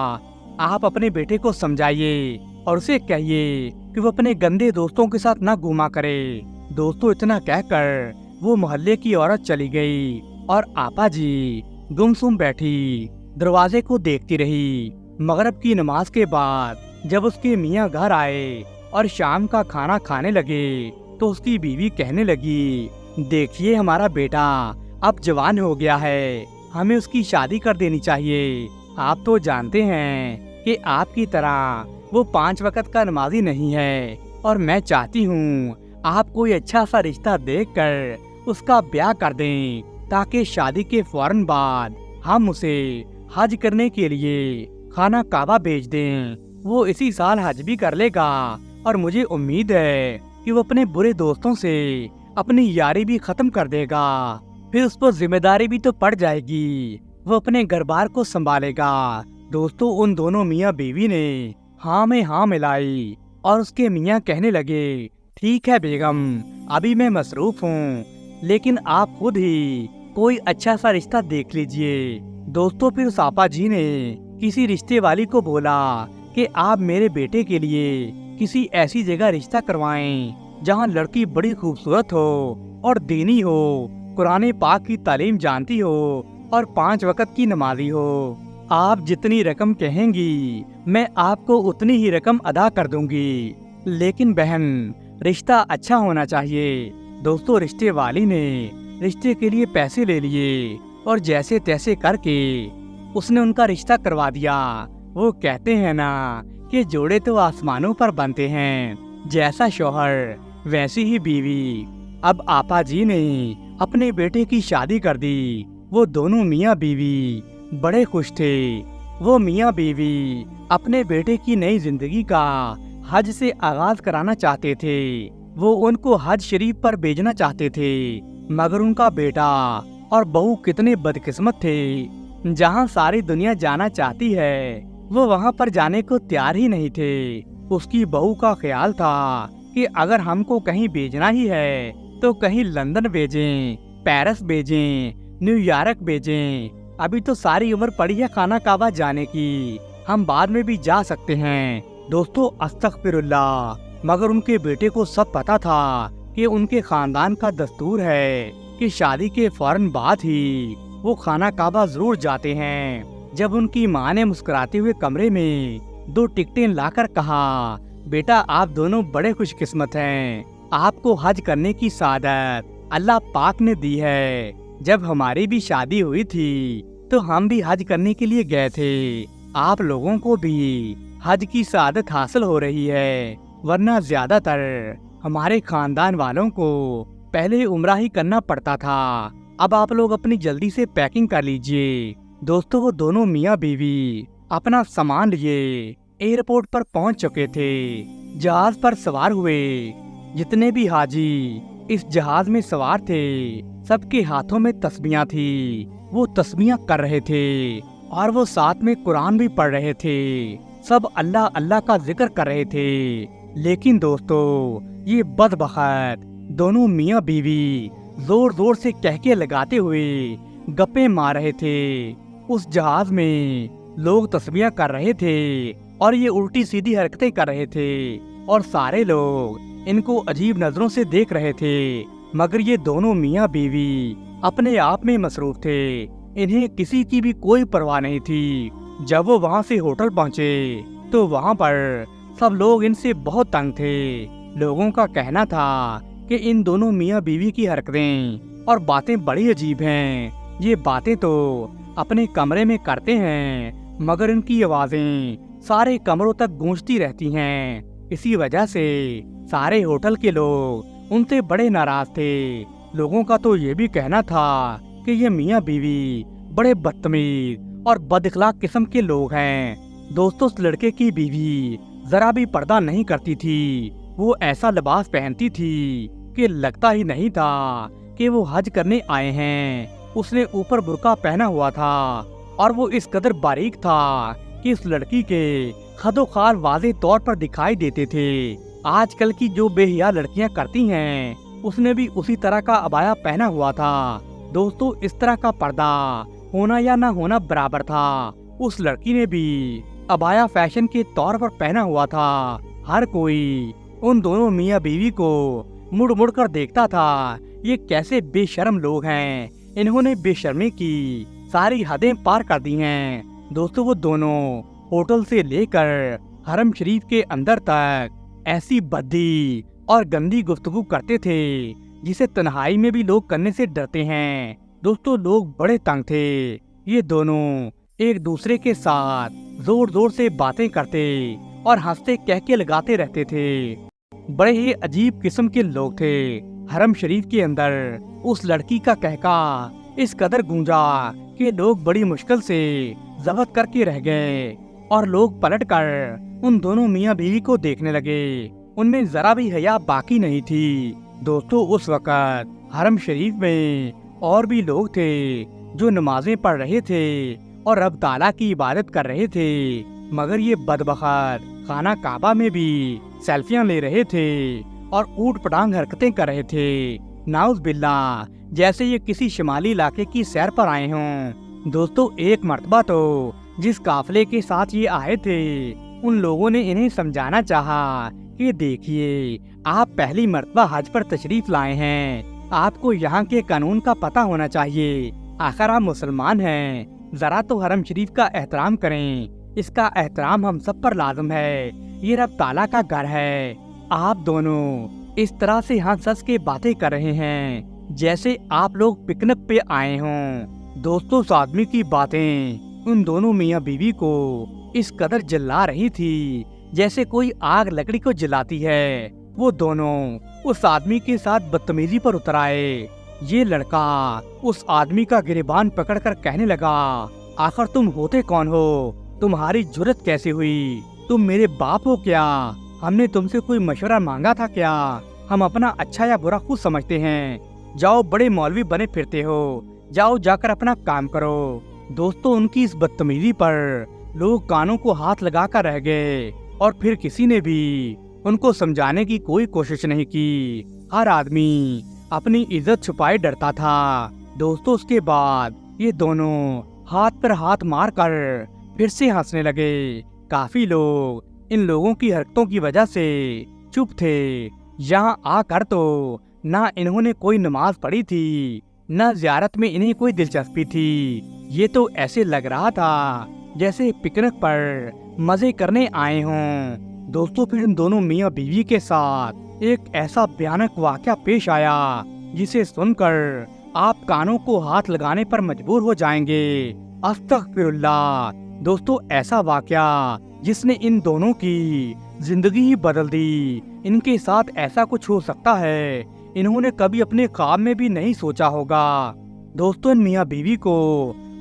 आप अपने बेटे को समझाइए और उसे कहिए कि वो अपने गंदे दोस्तों के साथ न घूमा करे। दोस्तों, इतना कहकर वो मोहल्ले की औरत चली गई और आपा जी गुमसुम बैठी दरवाजे को देखती रही। मगरिब की नमाज के बाद जब उसके मियाँ घर आए और शाम का खाना खाने लगे तो उसकी बीवी कहने लगी, देखिए, हमारा बेटा अब जवान हो गया है, हमें उसकी शादी कर देनी चाहिए। आप तो जानते हैं कि आपकी तरह वो 5 वक्त का नमाजी नहीं है, और मैं चाहती हूँ आप कोई अच्छा सा रिश्ता देखकर उसका ब्याह कर दें, ताकि शादी के फौरन बाद हम उसे हज करने के लिए खाना काबा भेज दें। वो इसी साल हज भी कर लेगा और मुझे उम्मीद है कि वो अपने बुरे दोस्तों से अपनी यारी भी खत्म कर देगा। फिर उस पर जिम्मेदारी भी तो पड़ जाएगी, वो अपने घर बार को संभालेगा। दोस्तों, उन दोनों मियाँ बीवी ने हाँ में हाँ मिलाई और उसके मियाँ कहने लगे, ठीक है बेगम, अभी मैं मसरूफ हूँ, लेकिन आप खुद ही कोई अच्छा सा रिश्ता देख लीजिए। दोस्तों फिर सापा जी ने किसी रिश्ते वाली को बोला कि आप मेरे बेटे के लिए किसी ऐसी जगह रिश्ता करवाएं जहां लड़की बड़ी खूबसूरत हो और दीनी हो, कुरान पाक की तालीम जानती हो और 5 वक्त की नमाजी हो। आप जितनी रकम कहेंगी मैं आपको उतनी ही रकम अदा कर दूंगी, लेकिन बहन रिश्ता अच्छा होना चाहिए। दोस्तों रिश्ते वाली ने रिश्ते के लिए पैसे ले लिए और जैसे तैसे करके उसने उनका रिश्ता करवा दिया। वो कहते हैं ना कि जोड़े तो आसमानों पर बनते हैं, जैसा शौहर वैसी ही बीवी। अब आपा जी ने अपने बेटे की शादी कर दी। वो दोनों मियाँ बीवी बड़े खुश थे। वो मियाँ बीवी अपने बेटे की नई जिंदगी का हज से आगाज कराना चाहते थे। वो उनको हज शरीफ पर भेजना चाहते थे, मगर उनका बेटा और बहू कितने बदकिस्मत थे। जहाँ सारी दुनिया जाना चाहती है वो वहाँ पर जाने को तैयार ही नहीं थे। उसकी बहू का ख्याल था कि अगर हमको कहीं भेजना ही है तो कहीं लंदन भेजें, पेरिस भेजें, न्यूयॉर्क भेजें। अभी तो सारी उम्र पड़ी है खाना काबा जाने की, हम बाद में भी जा सकते हैं। दोस्तों अस्तगफिरुल्लाह, मगर उनके बेटे को सब पता था कि उनके खानदान का दस्तूर है कि शादी के फौरन बाद ही वो खाना काबा जरूर जाते हैं। जब उनकी माँ ने मुस्कुराते हुए कमरे में 2 टिकटें लाकर कहा, बेटा आप दोनों बड़े खुशकिस्मत हैं, आपको हज करने की सादत अल्लाह पाक ने दी है। जब हमारी भी शादी हुई थी तो हम भी हज करने के लिए गए थे। आप लोगों को भी हज की सादत हासिल हो रही है, वरना ज्यादातर हमारे खानदान वालों को पहले उम्रा ही करना पड़ता था। अब आप लोग अपनी जल्दी से पैकिंग कर लीजिए। दोस्तों वो दोनों मियाँ बीवी अपना सामान लिए एयरपोर्ट पर पहुंच चुके थे। जहाज पर सवार हुए जितने भी हाजी इस जहाज में सवार थे सबके हाथों में तस्बीहां थी। वो तस्बीहां कर रहे थे और वो साथ में कुरान भी पढ़ रहे थे। सब अल्लाह अल्लाह का जिक्र कर रहे थे। लेकिन दोस्तों ये बदबख्त दोनों मियाँ बीवी जोर जोर से कहके लगाते हुए गप्पे मार रहे थे। उस जहाज में लोग तस्बीहां कर रहे थे और ये उल्टी सीधी हरकतें कर रहे थे और सारे लोग इनको अजीब नजरों से देख रहे थे। मगर ये दोनों मियाँ बीवी अपने आप में मसरूफ थे, इन्हें किसी की भी कोई परवाह नहीं थी। जब वो वहाँ से होटल पहुँचे तो वहाँ पर सब लोग इनसे बहुत तंग थे। लोगों का कहना था कि इन दोनों मियाँ बीवी की हरकतें और बातें बड़ी अजीब हैं। ये बातें तो अपने कमरे में करते हैं, मगर इनकी आवाजें सारे कमरों तक गूंजती रहती हैं। इसी वजह से सारे होटल के लोग उनसे बड़े नाराज थे। लोगों का तो ये भी कहना था कि ये मियाँ बीवी बड़े बदतमीज और बदअखलाक किस्म के लोग हैं। दोस्तों उस लड़के की बीवी जरा भी पर्दा नहीं करती थी। वो ऐसा लिबास पहनती थी कि लगता ही नहीं था कि वो हज करने आए हैं। उसने ऊपर बुर्का पहना हुआ था और वो इस कदर बारीक था कि उस लड़की के खदोखाल वाज़े तौर पर दिखाई देते थे। आजकल की जो बेहिया लड़कियां करती हैं उसने भी उसी तरह का अबाया पहना हुआ था। दोस्तों इस तरह का पर्दा होना या ना होना बराबर था। उस लड़की ने भी अबाया फैशन के तौर पर पहना हुआ था। हर कोई उन दोनों मियाँ बीवी को मुड़ मुड़ कर देखता था। ये कैसे बेशर्म लोग हैं, इन्होंने बेशर्मी की सारी हदें पार कर दी हैं। दोस्तों वो दोनों होटल से लेकर हरम शरीफ के अंदर तक ऐसी बद्दी और गंदी गुफ्तगू करते थे जिसे तन्हाई में भी लोग करने से डरते हैं। दोस्तों लोग बड़े तंग थे। ये दोनों एक दूसरे के साथ जोर जोर से बातें करते और हंसते कहके लगाते रहते थे। बड़े ही अजीब किस्म के लोग थे। हरम शरीफ के अंदर उस लड़की का कहका इस कदर गूंजा कि लोग बड़ी मुश्किल से जब्त करके रह गए और लोग पलटकर उन दोनों मियाँ बीवी को देखने लगे। उनमें जरा भी हया बाकी नहीं थी। दोस्तों उस वक़्त हरम शरीफ में और भी लोग थे जो नमाजें पढ़ रहे थे और रब ताला की इबादत कर रहे थे, मगर ये बदबख्त खाना काबा में भी सेल्फियां ले रहे थे और ऊट पटांग हरकतें कर रहे थे। नाउज बिल्ला, जैसे ये किसी शिमाली इलाके की सैर पर आए हों। दोस्तों एक मर्तबा तो जिस काफिले के साथ ये आए थे उन लोगों ने इन्हें समझाना चाहा कि देखिए, आप पहली मर्तबा हज पर तशरीफ लाए हैं, आपको यहाँ के कानून का पता होना चाहिए। आखिर आप मुसलमान हैं, जरा तो हरम शरीफ का एहतराम करें, इसका एहतराम हम सब पर लाजम है। ये रब ताला का घर है। आप दोनों इस तरह से हंस हंस के बातें कर रहे हैं जैसे आप लोग पिकनिक पे आए हों। दोस्तों उस आदमी की बातें उन दोनों मियाँ बीवी को इस कदर जला रही थी जैसे कोई आग लकड़ी को जलाती है। वो दोनों उस आदमी के साथ बदतमीजी पर उतर आए। ये लड़का उस आदमी का गिरेबान पकड़कर कहने लगा, आखिर तुम होते कौन हो? तुम्हारी जुर्रत कैसे हुई? तुम मेरे बाप हो क्या? हमने तुमसे कोई मशवरा मांगा था क्या? हम अपना अच्छा या बुरा खुद समझते हैं। जाओ, बड़े मौलवी बने फिरते हो, जाओ जाकर अपना काम करो। दोस्तों उनकी इस बदतमीजी पर लोग कानों को हाथ लगाकर रह गए और फिर किसी ने भी उनको समझाने की कोई कोशिश नहीं की। हर आदमी अपनी इज्जत छुपाए डरता था। दोस्तों उसके बाद ये दोनों हाथ पर हाथ मार कर फिर से हंसने लगे। काफी लोग इन लोगों की हरकतों की वजह से चुप थे। यहाँ आकर तो ना इन्होंने कोई नमाज पढ़ी थी, न ज़ियारत में इन्हें कोई दिलचस्पी थी। ये तो ऐसे लग रहा था जैसे पिकनिक पर मजे करने आए हों। दोस्तों फिर इन दोनों मियाँ बीवी के साथ एक ऐसा भयानक वाकया पेश आया जिसे सुनकर आप कानों को हाथ लगाने पर मजबूर हो जाएंगे। अस्तगफिरुल्लाह। दोस्तों ऐसा वाकया जिसने इन दोनों की जिंदगी ही बदल दी। इनके साथ ऐसा कुछ हो सकता है इन्होंने कभी अपने ख्वाब में भी नहीं सोचा होगा। दोस्तों इन मियाँ बीवी को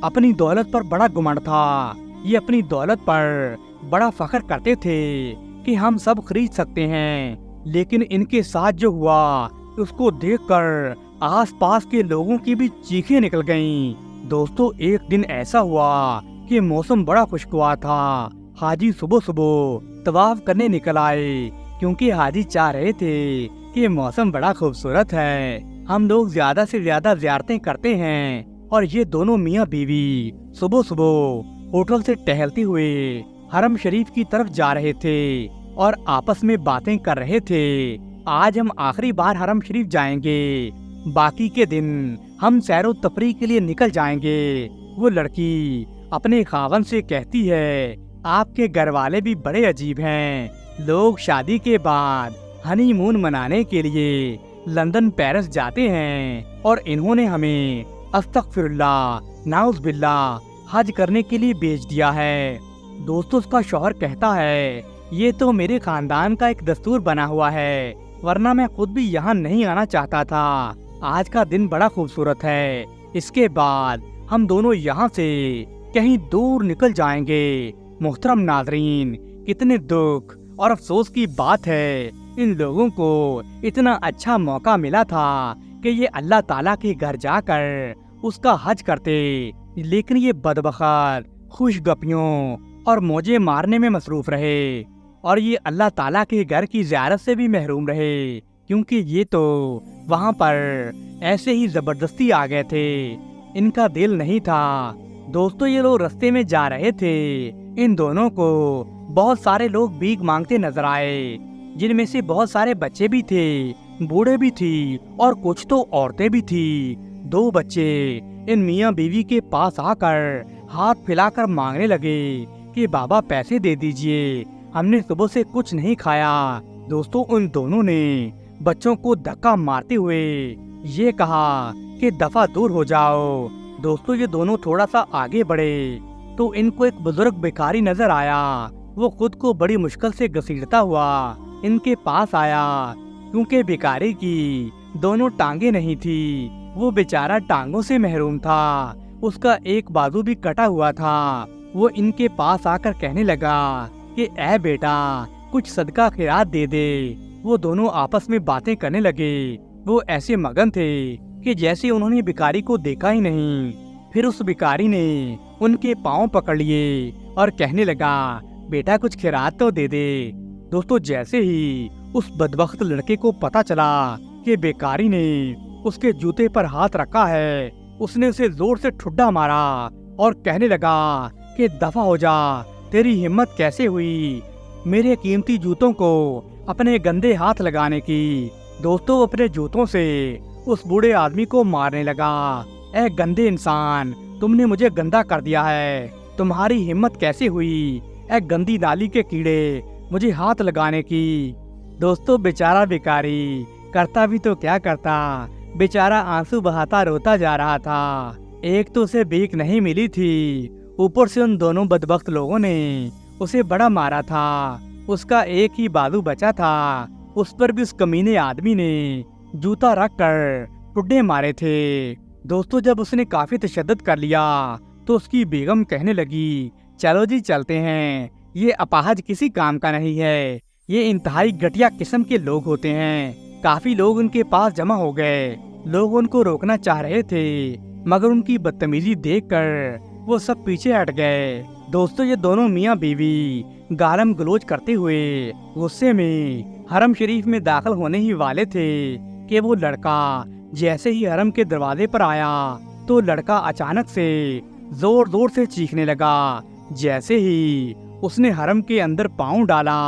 अपनी दौलत पर बड़ा घमंड था। ये अपनी दौलत पर बड़ा फख्र करते थे कि हम सब खरीद सकते हैं, लेकिन इनके साथ जो हुआ उसको देखकर आसपास के लोगों की भी चीखें निकल गईं। दोस्तों एक दिन ऐसा हुआ कि मौसम बड़ा खुशगवार था। हाजी सुबह सुबह तवाफ करने निकल आए क्योंकि हाजी चाह रहे थे कि मौसम बड़ा खूबसूरत है, हम लोग ज्यादा से ज्यादा ज़ियारतें करते हैं। और ये दोनों मियाँ बीवी सुबह सुबह होटल से टहलते हुए हरम शरीफ की तरफ जा रहे थे और आपस में बातें कर रहे थे। आज हम आखिरी बार हरम शरीफ जाएंगे, बाकी के दिन हम सैरो तफरी के लिए निकल जाएंगे। वो लड़की अपने खावन से कहती है, आपके घर वाले भी बड़े अजीब हैं। लोग शादी के बाद हनीमून मनाने के लिए लंदन पेरिस जाते हैं और इन्होंने हमें अस्तगफिरुल्लाह नाउज़ बिल्लाह हज करने के लिए भेज दिया है। दोस्तों उसका शौहर कहता है, ये तो मेरे खानदान का एक दस्तूर बना हुआ है, वरना मैं खुद भी यहाँ नहीं आना चाहता था। आज का दिन बड़ा खूबसूरत है, इसके बाद हम दोनों यहाँ से कहीं दूर निकल जाएंगे। मोहतरम नाज़रीन, कितने दुख और अफसोस की बात है, इन लोगों को इतना अच्छा मौका मिला था कि ये अल्लाह ताला के घर जाकर उसका हज करते, लेकिन ये बदबख्त खुशगपियों और मौजे मारने में मसरूफ रहे और ये अल्लाह ताला के घर की ज़ियारत से भी महरूम रहे, क्योंकि ये तो वहाँ पर ऐसे ही जबरदस्ती आ गए थे, इनका दिल नहीं था। दोस्तों ये लोग रास्ते में जा रहे थे, इन दोनों को बहुत सारे लोग भीख मांगते नजर आए, जिनमें से बहुत सारे बच्चे भी थे, बूढ़े भी थी और कुछ तो औरतें भी थी। दो बच्चे इन मियाँ बीवी के पास आकर हाथ फैलाकर मांगने लगे कि बाबा पैसे दे दीजिए, हमने सुबह से कुछ नहीं खाया। दोस्तों उन दोनों ने बच्चों को धक्का मारते हुए ये कहा कि दफा दूर हो जाओ। दोस्तों ये दोनों थोड़ा सा आगे बढ़े तो इनको एक बुजुर्ग भिखारी नजर आया। वो खुद को बड़ी मुश्किल से घसीटता हुआ इनके पास आया, क्योंकि भिखारी की दोनों टांगे नहीं थी, वो बेचारा टांगों से महरूम था, उसका एक बाजू भी कटा हुआ था। वो इनके पास आकर कहने लगा कि ऐ बेटा कुछ सदका खैरात दे दे। वो दोनों आपस में बातें करने लगे। वो ऐसे मगन थे कि जैसे उन्होंने भिखारी को देखा ही नहीं। फिर उस भिखारी ने उनके पाँव पकड़ लिए और कहने लगा, बेटा कुछ खैरात तो दे दे। दोस्तों जैसे ही उस बदबख्त लड़के को पता चला कि भिखारी ने उसके जूते पर हाथ रखा है, उसने उसे जोर से ठुड्डा मारा। اور کہنے لگا کہ دفع ہو جا، تیری ہمت کیسے ہوئی میرے قیمتی جوتوں کو اپنے گندے ہاتھ لگانے کی۔ دوستو اپنے جوتوں سے اس بوڑھے آدمی کو مارنے لگا۔ اے گندے انسان، تم نے مجھے گندا کر دیا ہے، تمہاری ہمت کیسے ہوئی اے گندی نالی کے کیڑے مجھے ہاتھ لگانے کی۔ دوستو بیچارہ بیکاری کرتا بھی تو کیا کرتا، بیچارہ آنسو بہاتا روتا جا رہا تھا۔ ایک تو اسے بھیک نہیں ملی تھی، اوپر سے ان دونوں بدبخت لوگوں نے اسے بڑا مارا تھا۔ اس کا ایک ہی بازو بچا تھا، اس پر بھی اس کمینے آدمی نے جوتا رکھ کر ٹڈے مارے تھے۔ دوستو جب اس نے کافی تشدد کر لیا تو اس کی بیگم کہنے لگی، چلو جی چلتے ہیں، یہ اپاہج کسی کام کا نہیں ہے، یہ انتہائی گھٹیا قسم کے لوگ ہوتے ہیں۔ کافی لوگ ان کے پاس جمع ہو گئے، لوگ ان کو روکنا چاہ رہے تھے مگر ان کی بدتمیزی دیکھ کر وہ سب پیچھے ہٹ گئے۔ دوستو یہ دونوں میاں بیوی گالم گلوچ کرتے ہوئے غصے میں حرم شریف میں داخل ہونے ہی والے تھے کہ وہ لڑکا جیسے ہی حرم کے دروازے پر آیا تو لڑکا اچانک سے زور زور سے چیخنے لگا۔ جیسے ہی اس نے حرم کے اندر پاؤں ڈالا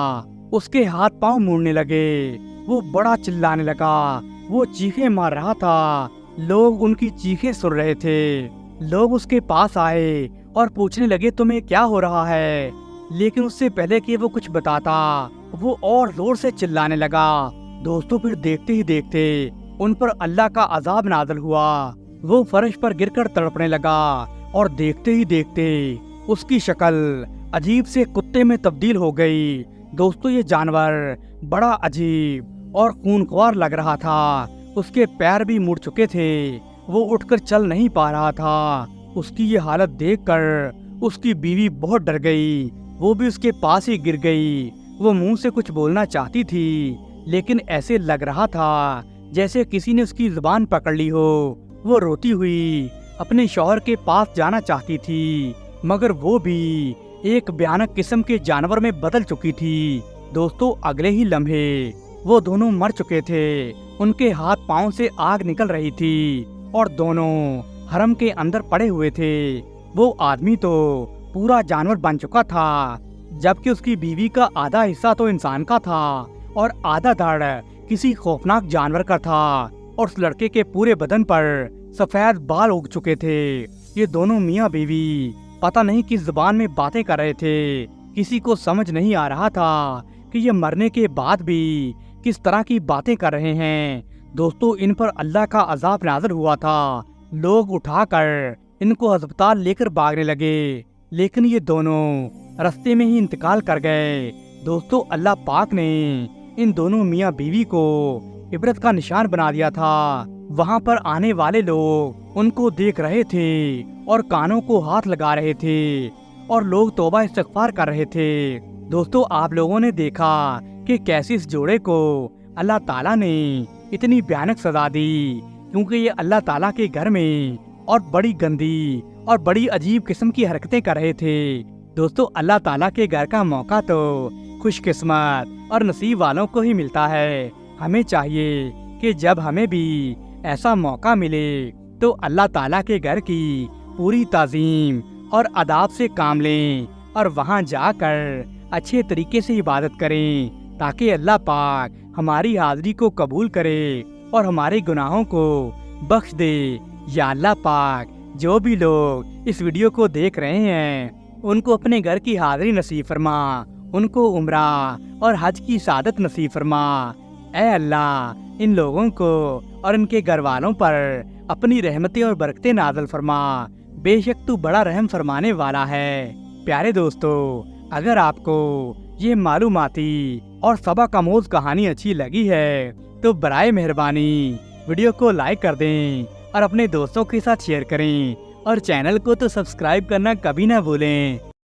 اس کے ہاتھ پاؤں مڑنے لگے، وہ بڑا چلانے لگا، وہ چیخیں مار رہا تھا، لوگ ان کی چیخیں سن رہے تھے۔ لوگ اس کے پاس آئے اور پوچھنے لگے تمہیں کیا ہو رہا ہے، لیکن اس سے پہلے کہ وہ کچھ بتاتا وہ اور زور سے چلانے لگا۔ دوستو پھر دیکھتے ہی دیکھتے ان پر اللہ کا عذاب نازل ہوا، وہ فرش پر گر کر تڑپنے لگا اور دیکھتے ہی دیکھتے اس کی شکل عجیب سے کتے میں تبدیل ہو گئی۔ دوستو یہ جانور بڑا عجیب اور خونخوار لگ رہا تھا، اس کے پیر بھی مڑ چکے تھے، وہ اٹھ کر چل نہیں پا رہا تھا۔ اس کی یہ حالت دیکھ کر اس کی بیوی بہت ڈر گئی، وہ بھی اس کے پاس ہی گر گئی۔ وہ منہ سے کچھ بولنا چاہتی تھی لیکن ایسے لگ رہا تھا جیسے کسی نے اس کی زبان پکڑ لی ہو۔ وہ روتی ہوئی اپنے شوہر کے پاس جانا چاہتی تھی مگر وہ بھی ایک بھیانک قسم کے جانور میں بدل چکی تھی۔ دوستو اگلے ہی لمحے وہ دونوں مر چکے تھے، ان کے ہاتھ پاؤں سے آگ نکل رہی تھی اور دونوں حرم کے اندر پڑے ہوئے تھے۔ وہ آدمی تو پورا جانور بن چکا تھا جبکہ اس کی بیوی کا آدھا حصہ تو انسان کا تھا اور آدھا دھڑ کسی خوفناک جانور کا تھا، اور اس لڑکے کے پورے بدن پر سفید بال اگ چکے تھے۔ یہ دونوں میاں بیوی پتہ نہیں کس زبان میں باتیں کر رہے تھے، کسی کو سمجھ نہیں آ رہا تھا کہ یہ مرنے کے بعد بھی کس طرح کی باتیں کر رہے ہیں۔ دوستو ان پر اللہ کا عذاب نازل ہوا تھا، لوگ اٹھا کر ان کو ہسپتال لے کر بھاگنے لگے لیکن یہ دونوں رستے میں ہی انتقال کر گئے۔ دوستو اللہ پاک نے ان دونوں میاں بیوی کو عبرت کا نشان بنا دیا تھا۔ وہاں پر آنے والے لوگ ان کو دیکھ رہے تھے اور کانوں کو ہاتھ لگا رہے تھے اور لوگ توبہ استغفار کر رہے تھے۔ دوستو آپ لوگوں نے دیکھا کہ کیسے اس جوڑے کو اللہ تعالیٰ نے اتنی بھیانک سزا دی کیونکہ یہ اللہ تعالیٰ کے گھر میں اور بڑی گندی اور بڑی عجیب قسم کی حرکتیں کر رہے تھے۔ دوستو اللہ تعالیٰ کے گھر کا موقع تو خوش قسمت اور نصیب والوں کو ہی ملتا ہے۔ ہمیں چاہیے کہ جب ہمیں بھی ایسا موقع ملے تو اللہ تعالیٰ کے گھر کی پوری تعظیم اور آداب سے کام لیں اور وہاں جا کر اچھے طریقے سے عبادت کریں تاکہ اللہ پاک ہماری حاضری کو قبول کرے اور ہمارے گناہوں کو بخش دے۔ یا اللہ پاک جو بھی لوگ اس ویڈیو کو دیکھ رہے ہیں ان کو اپنے گھر کی حاضری نصیب فرما، ان کو عمرہ اور حج کی سعادت نصیب فرما۔ اے اللہ ان لوگوں کو اور ان کے گھر والوں پر اپنی رحمتیں اور برکتیں نازل فرما، بے شک تو بڑا رحم فرمانے والا ہے۔ پیارے دوستو اگر آپ کو یہ معلوماتی اور سبق آموز کہانی اچھی لگی ہے تو برائے مہربانی ویڈیو کو لائک کر دیں اور اپنے دوستوں کے ساتھ شیئر کریں اور چینل کو تو سبسکرائب کرنا کبھی نہ بھولیں۔